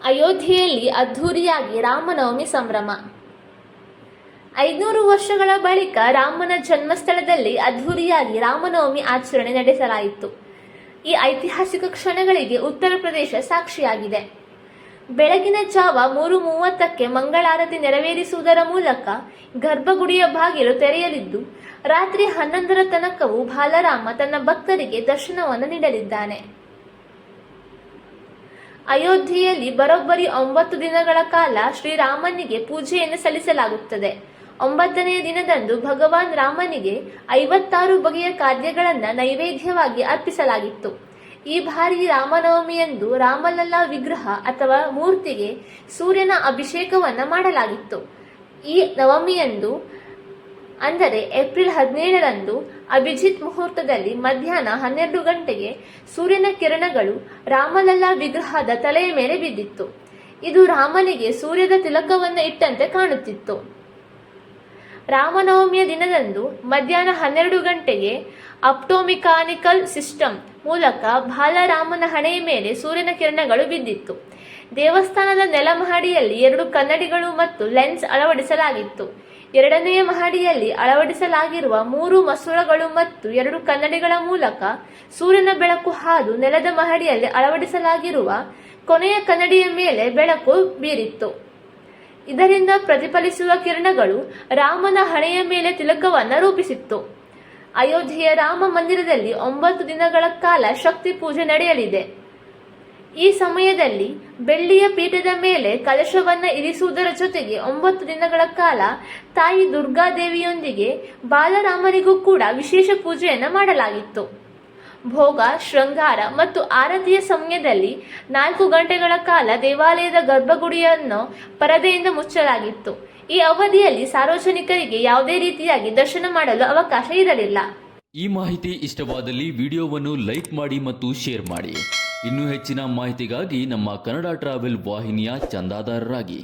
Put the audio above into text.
ಅಯೋಧ್ಯೆಯಲ್ಲಿ ಅದ್ಧೂರಿಯಾಗಿ ರಾಮನವಮಿ ಸಂಭ್ರಮ. 500 ವರ್ಷಗಳ ಬಳಿಕ ರಾಮನ ಜನ್ಮಸ್ಥಳದಲ್ಲಿ ಅದ್ಧೂರಿಯಾಗಿ ರಾಮನವಮಿ ಆಚರಣೆ ನಡೆಸಲಾಯಿತು. ಈ ಐತಿಹಾಸಿಕ ಕ್ಷಣಗಳಿಗೆ ಉತ್ತರ ಪ್ರದೇಶ ಸಾಕ್ಷಿಯಾಗಿದೆ. ಬೆಳಗಿನ ಜಾವ 3:30ಕ್ಕೆ ಮಂಗಳಾರತಿ ನೆರವೇರಿಸುವುದರ ಮೂಲಕ ಗರ್ಭಗುಡಿಯ ಬಾಗಿಲು ತೆರೆಯಲಿದ್ದು, ರಾತ್ರಿ 11ರ ತನಕವೂ ಬಾಲರಾಮ ತನ್ನ ಭಕ್ತರಿಗೆ ದರ್ಶನವನ್ನು ನೀಡಲಿದ್ದಾನೆ. ಅಯೋಧ್ಯೆಯಲ್ಲಿ ಬರೋಬ್ಬರಿ 9 ದಿನಗಳ ಕಾಲ ಶ್ರೀರಾಮನಿಗೆ ಪೂಜೆಯನ್ನು ಸಲ್ಲಿಸಲಾಗುತ್ತದೆ. 9ನೆಯ ದಿನದಂದು ಭಗವಾನ್ ರಾಮನಿಗೆ 56 ಬಗೆಯ ಖಾದ್ಯಗಳನ್ನು ನೈವೇದ್ಯವಾಗಿ ಅರ್ಪಿಸಲಾಗಿತ್ತು. ಈ ಬಾರಿ ರಾಮನವಮಿಯಂದು ರಾಮಲಲ್ಲಾ ವಿಗ್ರಹ ಅಥವಾ ಮೂರ್ತಿಗೆ ಸೂರ್ಯನ ಅಭಿಷೇಕವನ್ನು ಮಾಡಲಾಗಿತ್ತು. ಈ ನವಮಿಯಂದು ಅಂದರೆ ಏಪ್ರಿಲ್ 17ರಂದು ಅಭಿಜಿತ್ ಮುಹೂರ್ತದಲ್ಲಿ ಮಧ್ಯಾಹ್ನ 12 ಗಂಟೆಗೆ ಸೂರ್ಯನ ಕಿರಣಗಳು ರಾಮಲಲ್ಲಾ ವಿಗ್ರಹದ ತಲೆಯ ಮೇಲೆ ಬಿದ್ದಿತ್ತು. ಇದು ರಾಮನಿಗೆ ಸೂರ್ಯದ ತಿಲಕವನ್ನು ಇಟ್ಟಂತೆ ಕಾಣುತ್ತಿತ್ತು. ರಾಮನವಮಿಯ ದಿನದಂದು ಮಧ್ಯಾಹ್ನ 12 ಗಂಟೆಗೆ ಆಪ್ಟೋಮೆಕಾನಿಕಲ್ ಸಿಸ್ಟಮ್ ಮೂಲಕ ಬಾಲರಾಮನ ಹಣೆಯ ಮೇಲೆ ಸೂರ್ಯನ ಕಿರಣಗಳು ಬಿದ್ದಿತ್ತು. ದೇವಸ್ಥಾನದ ನೆಲಮಹಡಿಯಲ್ಲಿ 2 ಕನ್ನಡಿಗಳು ಮತ್ತು ಲೆನ್ಸ್ ಅಳವಡಿಸಲಾಗಿತ್ತು. 2ನೆಯ ಮಹಡಿಯಲ್ಲಿ ಅಳವಡಿಸಲಾಗಿರುವ 3 ಮಸೂರಗಳು ಮತ್ತು 2 ಕನ್ನಡಿಗಳ ಮೂಲಕ ಸೂರ್ಯನ ಬೆಳಕು ಹಾದು ನೆಲದ ಮಹಡಿಯಲ್ಲಿ ಅಳವಡಿಸಲಾಗಿರುವ ಕೊನೆಯ ಕನ್ನಡಿಯ ಮೇಲೆ ಬೆಳಕು ಬೀರಿತ್ತು. ಇದರಿಂದ ಪ್ರತಿಫಲಿಸುವ ಕಿರಣಗಳು ರಾಮನ ಹಣೆಯ ಮೇಲೆ ತಿಲಕವನ್ನು ರೂಪಿಸಿತ್ತು. ಅಯೋಧ್ಯೆಯ ರಾಮ ಮಂದಿರದಲ್ಲಿ 9 ದಿನಗಳ ಕಾಲ ಶಕ್ತಿ ಪೂಜೆ ನಡೆಯಲಿದೆ. ಈ ಸಮಯದಲ್ಲಿ ಬೆಳ್ಳಿಯ ಪೀಠದ ಮೇಲೆ ಕಲಶವನ್ನು ಇರಿಸುವುದರ ಜೊತೆಗೆ 9 ದಿನಗಳ ಕಾಲ ತಾಯಿ ದುರ್ಗಾದೇವಿಯೊಂದಿಗೆ ಬಾಲರಾಮನಿಗೂ ಕೂಡ ವಿಶೇಷ ಪೂಜೆಯನ್ನು ಮಾಡಲಾಗಿತ್ತು. ಭೋಗ, ಶೃಂಗಾರ ಮತ್ತು ಆರತಿಯ ಸಮಯದಲ್ಲಿ 4 ಗಂಟೆಗಳ ಕಾಲ ದೇವಾಲಯದ ಗರ್ಭಗುಡಿಯನ್ನು ಪರದೆಯಿಂದ ಮುಚ್ಚಲಾಗಿತ್ತು. ಈ ಅವಧಿಯಲ್ಲಿ ಸಾರ್ವಜನಿಕರಿಗೆ ಯಾವುದೇ ರೀತಿಯಾಗಿ ದರ್ಶನ ಮಾಡಲು ಅವಕಾಶ ಇರಲಿಲ್ಲ. ಈ ಮಾಹಿತಿ ಇಷ್ಟವಾದಲ್ಲಿ ವಿಡಿಯೋವನ್ನು ಲೈಕ್ ಮಾಡಿ ಮತ್ತು ಶೇರ್ ಮಾಡಿ. ಇನ್ನೂ ಹೆಚ್ಚಿನ ಮಾಹಿತಿಗಾಗಿ ನಮ್ಮ ಕನ್ನಡ ಟ್ರಾವೆಲ್ ವಾಹಿನಿಯ ಚಂದಾದಾರರಾಗಿ.